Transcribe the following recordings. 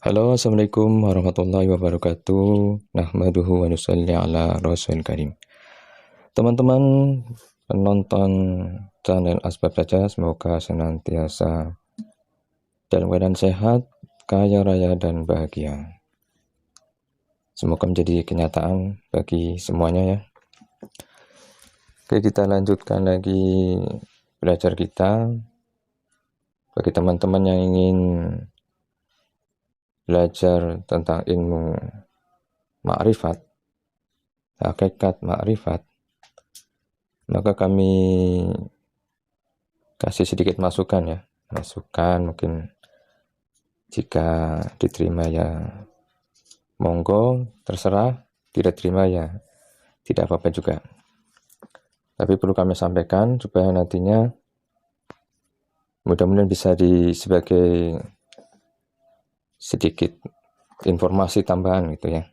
Halo, Assalamualaikum warahmatullahi wabarakatuh. Nahmaduhu wa nusalli ala rasul karim. Teman-teman penonton channel Asbab Saja, semoga senantiasa dalam keadaan sehat, kaya raya dan bahagia. Semoga menjadi kenyataan bagi semuanya ya. Oke, kita lanjutkan lagi belajar kita. Bagi teman-teman yang ingin belajar tentang ilmu ma'rifat, hakikat ma'rifat, maka kami kasih sedikit masukan ya. Masukan mungkin jika diterima ya monggo, terserah, tidak terima ya tidak apa-apa juga. Tapi perlu kami sampaikan supaya nantinya mudah-mudahan bisa sebagai sedikit informasi tambahan gitu ya.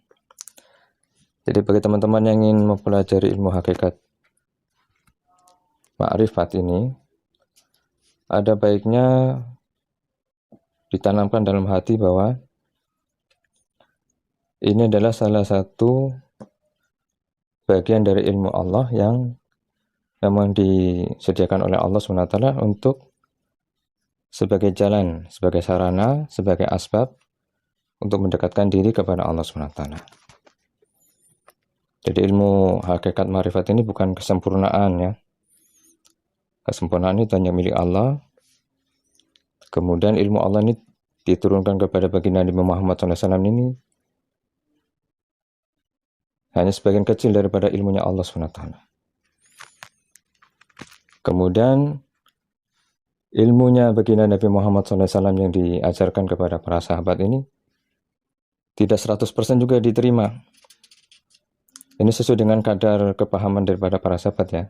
Jadi bagi teman-teman yang ingin mempelajari ilmu hakikat ma'rifat ini, ada baiknya ditanamkan dalam hati bahwa ini adalah salah satu bagian dari ilmu Allah yang memang disediakan oleh Allah SWT untuk sebagai jalan, sebagai sarana, sebagai asbab untuk mendekatkan diri kepada Allah SWT. Jadi ilmu hakikat ma'rifat ini bukan kesempurnaan ya. Kesempurnaan itu hanya milik Allah. Kemudian ilmu Allah ini diturunkan kepada baginda Nabi Muhammad SAW ini hanya sebagian kecil daripada ilmunya Allah SWT. Kemudian ilmunya baginda Nabi Muhammad SAW yang diajarkan kepada para sahabat ini tidak 100% juga diterima. Ini sesuai dengan kadar kepahaman daripada para sahabat ya.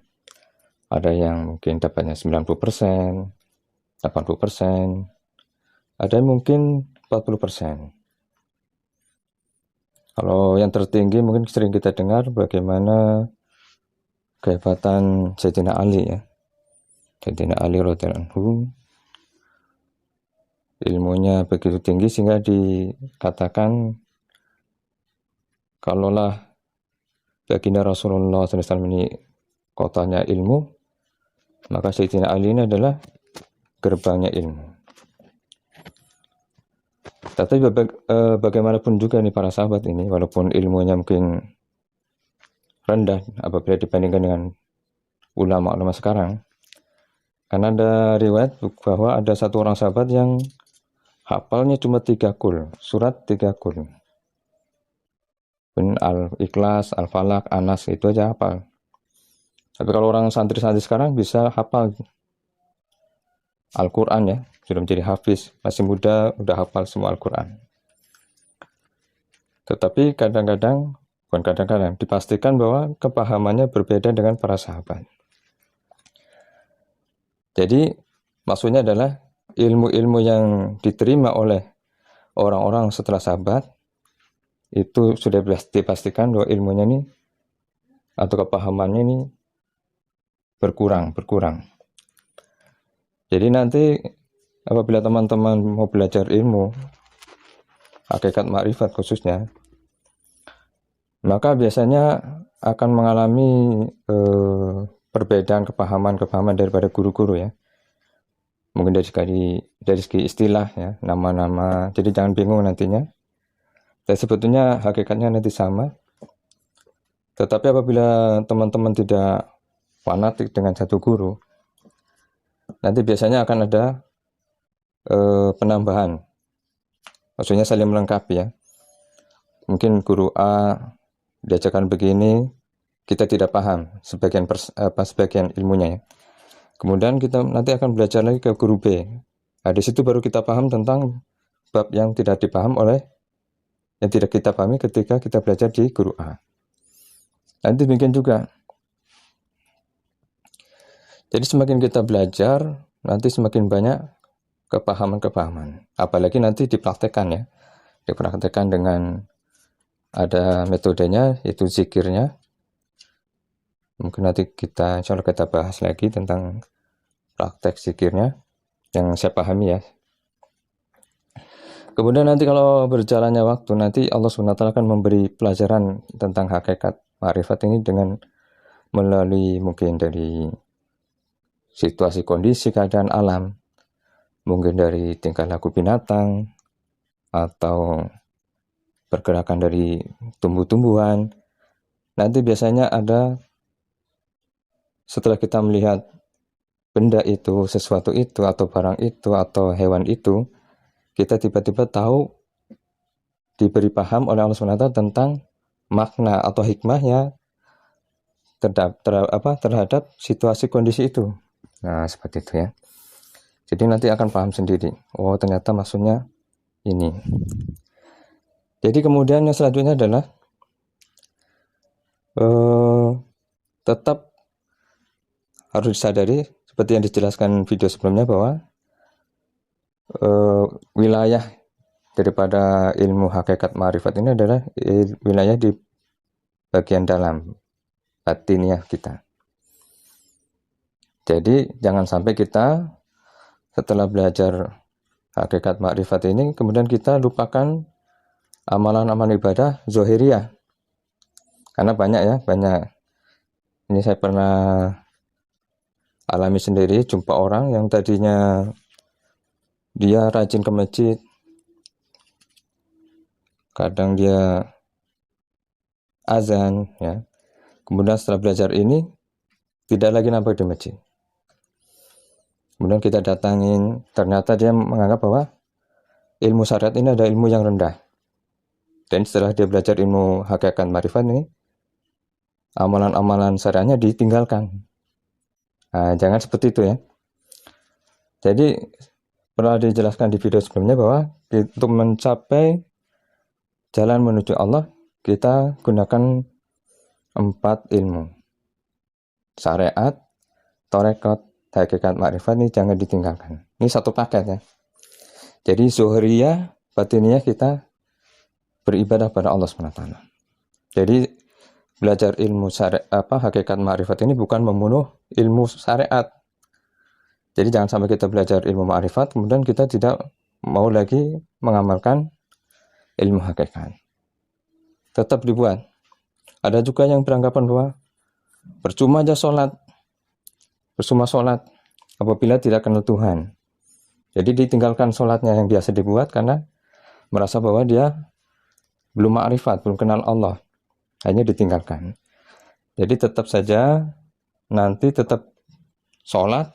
Ada yang mungkin dapatnya 90%, 80%, ada yang mungkin 40%. Kalau yang tertinggi mungkin sering kita dengar bagaimana kehebatan Sayyidina Ali ya. Sayyidina Ali radhiyallahu anhu ilmunya begitu tinggi sehingga dikatakan kalaulah baginda Rasulullah SAW ini kotanya ilmu, maka Sayyidina Ali ini adalah gerbangnya ilmu. Tapi bagaimanapun juga nih para sahabat ini, walaupun ilmunya mungkin rendah apabila dibandingkan dengan ulama-ulama sekarang, karena ada riwayat bahwa ada satu orang sahabat yang hafalnya cuma 3 kul, surat 3 kul. Al-Ikhlas, Al-Falaq, Anas itu aja hafal. Tapi kalau orang santri-santri sekarang bisa hafal Al-Quran ya, sudah menjadi hafiz, masih muda udah hafal semua Al-Quran. Tetapi kadang-kadang, bukan kadang-kadang, dipastikan bahwa kepahamannya berbeda dengan para sahabat. Jadi maksudnya adalah ilmu-ilmu yang diterima oleh orang-orang setelah sahabat itu sudah dipastikan bahwa ilmunya ini atau kepahamannya ini berkurang. Jadi nanti apabila teman-teman mau belajar ilmu hakikat ma'rifat khususnya, maka biasanya akan mengalami perbedaan kepahaman daripada guru-guru ya. Mungkin dari segi istilah ya, nama-nama. Jadi jangan bingung nantinya. Dan sebetulnya hakikatnya nanti sama. Tetapi apabila teman-teman tidak fanatik dengan satu guru, nanti biasanya akan ada penambahan. Maksudnya saling melengkapi ya. Mungkin guru A diajarkan begini, kita tidak paham sebagian ilmunya ya. Kemudian kita nanti akan belajar lagi ke guru B. Nah, di situ baru kita paham tentang bab yang tidak kita pahami ketika kita belajar di guru A. Nanti demikian juga. Jadi semakin kita belajar, nanti semakin banyak kepahaman. Apalagi nanti dipraktekkan ya. Dipraktekkan dengan ada metodenya, yaitu zikirnya. Mungkin nanti insya Allah kita bahas lagi tentang praktek zikirnya yang saya pahami ya. Kemudian nanti kalau berjalannya waktu, nanti Allah SWT akan memberi pelajaran tentang hakikat ma'rifat ini dengan melalui mungkin dari situasi kondisi keadaan alam, mungkin dari tingkah laku binatang, atau pergerakan dari tumbuh-tumbuhan. Nanti biasanya ada, setelah kita melihat benda itu, sesuatu itu, atau barang itu, atau hewan itu, kita tiba-tiba tahu, diberi paham oleh Allah SWT tentang makna atau hikmahnya terhadap situasi kondisi itu. Nah, seperti itu ya. Jadi nanti akan paham sendiri. Oh, ternyata maksudnya ini. Jadi kemudian yang selanjutnya adalah tetap harus disadari, seperti yang dijelaskan video sebelumnya, bahwa wilayah daripada ilmu hakikat ma'rifat ini adalah wilayah di bagian dalam batiniah kita. Jadi jangan sampai kita setelah belajar hakikat ma'rifat ini kemudian kita lupakan amalan-amalan ibadah zohiriyah. Karena banyak. Ini saya pernah alami sendiri, jumpa orang yang tadinya dia rajin ke masjid, kadang dia azan ya. Kemudian setelah belajar ini tidak lagi nampak di masjid. Kemudian kita datangin, ternyata dia menganggap bahwa ilmu syariat ini adalah ilmu yang rendah. Dan setelah dia belajar ilmu hakikat ma'rifat ini, amalan-amalan syariatnya ditinggalkan. Nah, jangan seperti itu ya. Jadi pernah dijelaskan di video sebelumnya bahwa untuk mencapai jalan menuju Allah, kita gunakan 4 ilmu. Syariat, tarekat, hakikat ma'rifat ini jangan ditinggalkan. Ini satu paket ya. Jadi zuhriyah, batiniyah kita beribadah pada Allah SWT. Jadi belajar ilmu syariat, hakikat ma'rifat ini bukan membunuh ilmu syariat. Jadi jangan sampai kita belajar ilmu ma'rifat kemudian kita tidak mau lagi mengamalkan ilmu hakikat. Tetap dibuat. Ada juga yang beranggapan bahwa percuma aja sholat apabila tidak kenal Tuhan. Jadi ditinggalkan sholatnya yang biasa dibuat karena merasa bahwa dia belum ma'rifat, belum kenal Allah. Hanya ditinggalkan. Jadi tetap saja nanti tetap sholat,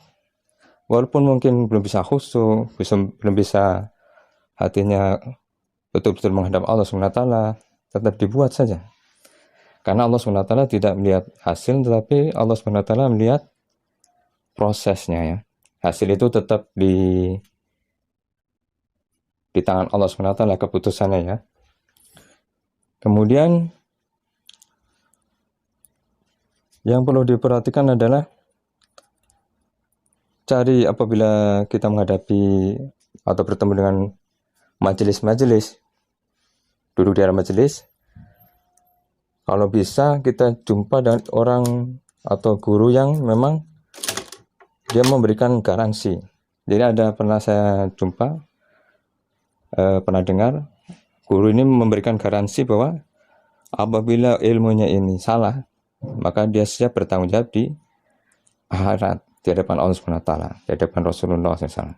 walaupun mungkin belum bisa khusyuk, belum bisa hatinya betul-betul menghadap Allah SWT, tetap dibuat saja. Karena Allah SWT tidak melihat hasil, tetapi Allah SWT melihat prosesnya ya. Hasil itu tetap di tangan Allah SWT keputusannya ya. Kemudian yang perlu diperhatikan adalah cari apabila kita menghadapi atau bertemu dengan majelis-majelis, duduk di dalam majelis, kalau bisa kita jumpa dengan orang atau guru yang memang dia memberikan garansi. Jadi pernah saya jumpa, pernah dengar guru ini memberikan garansi bahwa apabila ilmunya ini salah, maka dia siap bertanggung jawab di akhirat, di hadapan Allah SWT, di hadapan Rasulullah SAW.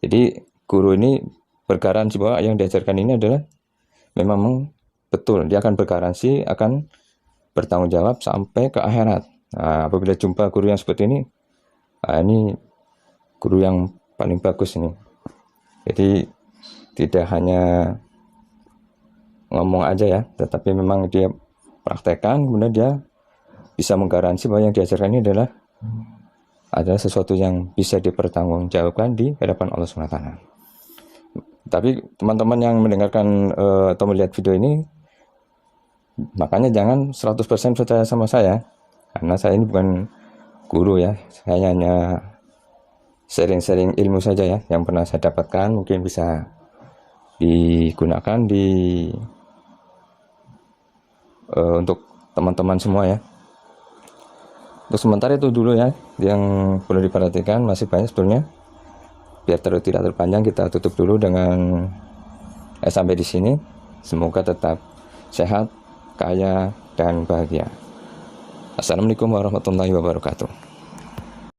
Jadi guru ini bergaransi bahwa yang diajarkan ini adalah memang betul, dia akan bergaransi akan bertanggung jawab sampai ke akhirat. Nah, apabila jumpa guru yang seperti ini, nah ini guru yang paling bagus ini. Jadi tidak hanya ngomong aja ya, tetapi memang dia praktekkan, kemudian dia bisa menggaransi bahwa yang diajarkan ini adalah sesuatu yang bisa dipertanggungjawabkan di hadapan Allah SWT. Tapi teman-teman yang mendengarkan atau melihat video ini, makanya jangan 100% percaya sama saya, karena saya ini bukan guru ya, saya hanya sharing-sharing ilmu saja ya, yang pernah saya dapatkan, mungkin bisa digunakan untuk teman-teman semua ya. Untuk sementara itu dulu ya yang perlu diperhatikan, masih banyak sebetulnya. Biar tidak terpanjang, kita tutup dulu dengan Sampai di sini, semoga tetap sehat, kaya, dan bahagia. Assalamualaikum warahmatullahi wabarakatuh.